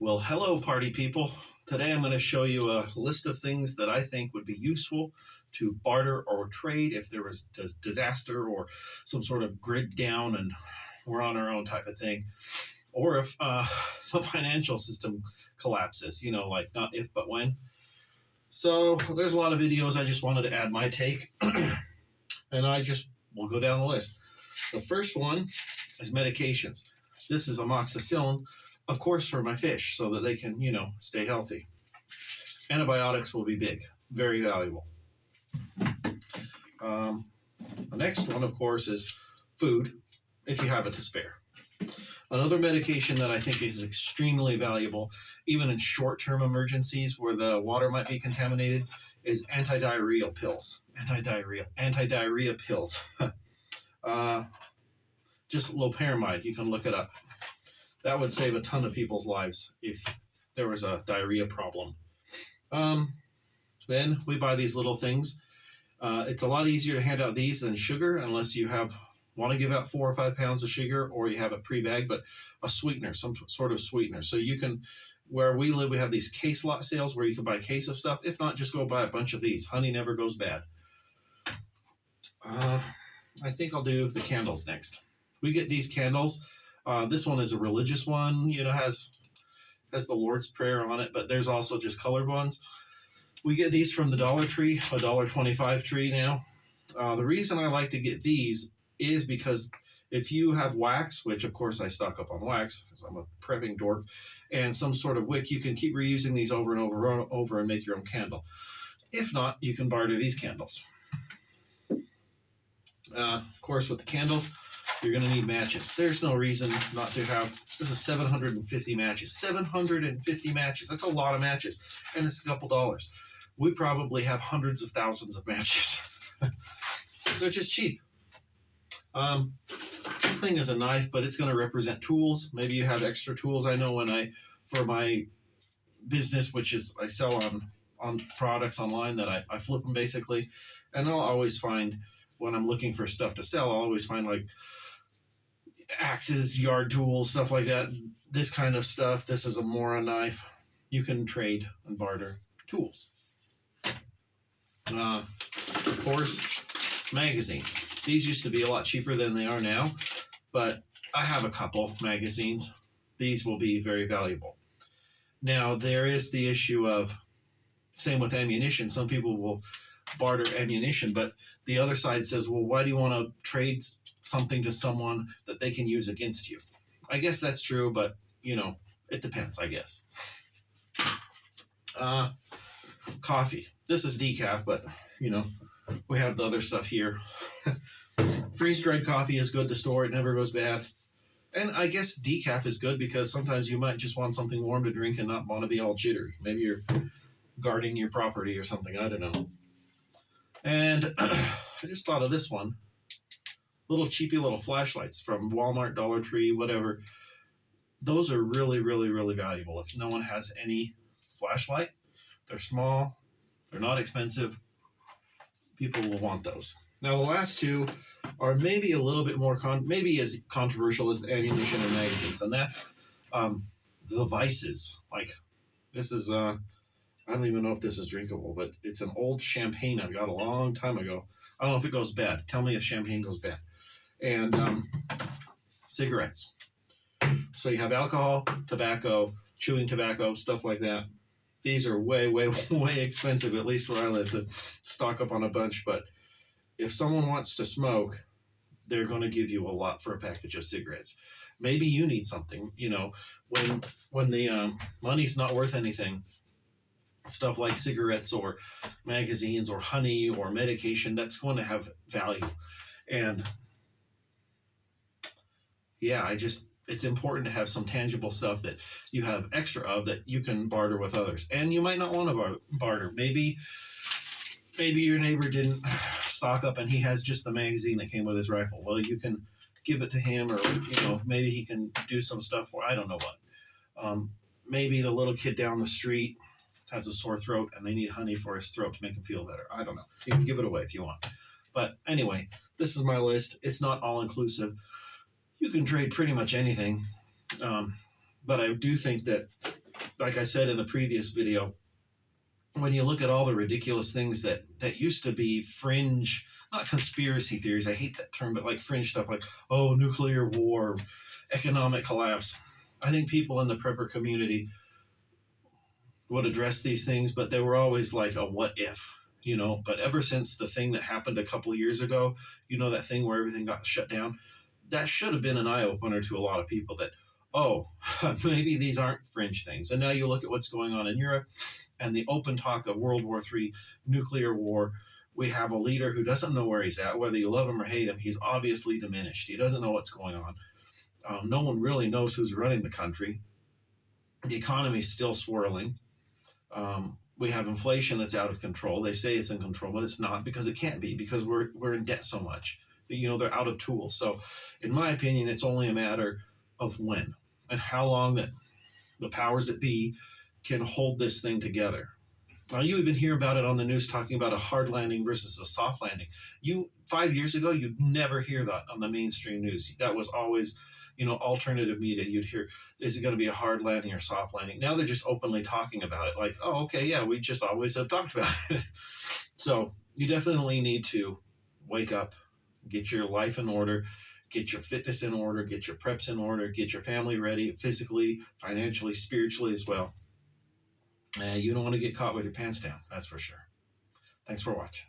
Well, hello, party people. Today I'm going to show you a list of things that I think would be useful to barter or trade if there was a disaster or some sort of grid down and we're on our own type of thing. Or if the financial system collapses, like not if but when. So there's a lot of videos. I just wanted to add my take. And we'll go down the list. The first one is medications. This is amoxicillin, of course, for my fish so that they can, stay healthy. Antibiotics will be big, very valuable. The next one, of course, is food, if you have it to spare. Another medication that I think is extremely valuable, even in short-term emergencies where the water might be contaminated, is anti-diarrheal pills. Anti-diarrhea pills. Just loperamide, you can look it up. That would save a ton of people's lives if there was a diarrhea problem. Then we buy these little things. It's a lot easier to hand out these than sugar unless you want to give out 4 or 5 pounds of sugar or you have it pre-bagged, but a sweetener, some sort of sweetener. So you can, where we live, we have these case lot sales where you can buy a case of stuff. If not, just go buy a bunch of these. Honey never goes bad. I think I'll do the candles next. We get these candles. This one is a religious one, has the Lord's Prayer on it, but there's also just colored ones. We get these from the Dollar Tree, a $1.25 tree now. The reason I like to get these is because if you have wax, which of course I stock up on wax because I'm a prepping dork, and some sort of wick, you can keep reusing these over and over and make your own candle. If not, you can barter these candles. Of course, with the candles, you're going to need matches. There's no reason not to have, this is 750 matches. 750 matches. That's a lot of matches. And it's a couple dollars. We probably have hundreds of thousands of matches. So it's just cheap. This thing is a knife, but it's going to represent tools. Maybe you have extra tools. I know for my business, which is I sell on products online that I flip them basically. And I'll always find, when I'm looking for stuff to sell, I'll always find like axes, yard tools, stuff like that. This kind of stuff. This is a Mora knife. You can trade and barter tools. Of course, magazines. These used to be a lot cheaper than they are now, but I have a couple magazines. These will be very valuable. Now, there is the issue of, same with ammunition. Some people will barter ammunition, but the other side says, well, why do you want to trade something to someone that they can use against you? I guess that's true, but it depends, I guess. Coffee. This is decaf, but we have the other stuff here. Freeze-dried coffee is good to store. It never goes bad. And I guess decaf is good because sometimes you might just want something warm to drink and not want to be all jittery. Maybe you're guarding your property or something. I don't know. And I just thought of this one. Little cheapy little flashlights from Walmart, Dollar Tree, whatever. Those are really, really, really valuable. If no one has any flashlight, they're small, they're not expensive. People will want those. Now, the last two are maybe a little bit more, maybe as controversial as the ammunition and magazines, and that's the vices. Like, this is, I don't even know if this is drinkable, but it's an old champagne I got a long time ago. I don't know if it goes bad. Tell me if champagne goes bad. And cigarettes. So you have alcohol, tobacco, chewing tobacco, stuff like that. These are way, way, way expensive, at least where I live, to stock up on a bunch. But if someone wants to smoke, they're going to give you a lot for a package of cigarettes. Maybe you need something, when the money's not worth anything. Stuff like cigarettes or magazines or honey or medication, that's going to have value. And yeah, it's important to have some tangible stuff that you have extra of that you can barter with others. And you might not want to barter. Maybe your neighbor didn't stock up and he has just the magazine that came with his rifle. Well, you can give it to him, or maybe he can do some stuff for, I don't know what. Maybe the little kid down the street has a sore throat and they need honey for his throat to make him feel better. I don't know. You can give it away if you want. But anyway, this is my list. It's not all inclusive. You can trade pretty much anything. But I do think that like I said in the previous video, when you look at all the ridiculous things that used to be fringe, not conspiracy theories, I hate that term, but like fringe stuff like, oh, nuclear war, economic collapse. I think people in the prepper community would address these things, but they were always like a what if, you know. But ever since the thing that happened a couple of years ago, you know, that thing where everything got shut down, that should have been an eye opener to a lot of people that, oh, maybe these aren't fringe things. And now you look at what's going on in Europe and the open talk of World War III, nuclear war. We have a leader who doesn't know where he's at. Whether you love him or hate him, he's obviously diminished. He doesn't know what's going on. No one really knows who's running the country. The economy's still swirling. We have inflation that's out of control. They say it's in control, but it's not, because it can't be, because we're in debt so much. You know, they're out of tools. So, in my opinion, it's only a matter of when and how long that the powers that be can hold this thing together. Now, you even hear about it on the news, talking about a hard landing versus a soft landing. 5 years ago, you'd never hear that on the mainstream news. That was always, you know, alternative media. You'd hear, is it going to be a hard landing or soft landing? Now they're just openly talking about it, like, oh, okay, yeah, we just always have talked about it. So you definitely need to wake up, get your life in order, get your fitness in order, get your preps in order, get your family ready, physically, financially, spiritually as well. You don't want to get caught with your pants down, that's for sure. Thanks for watching.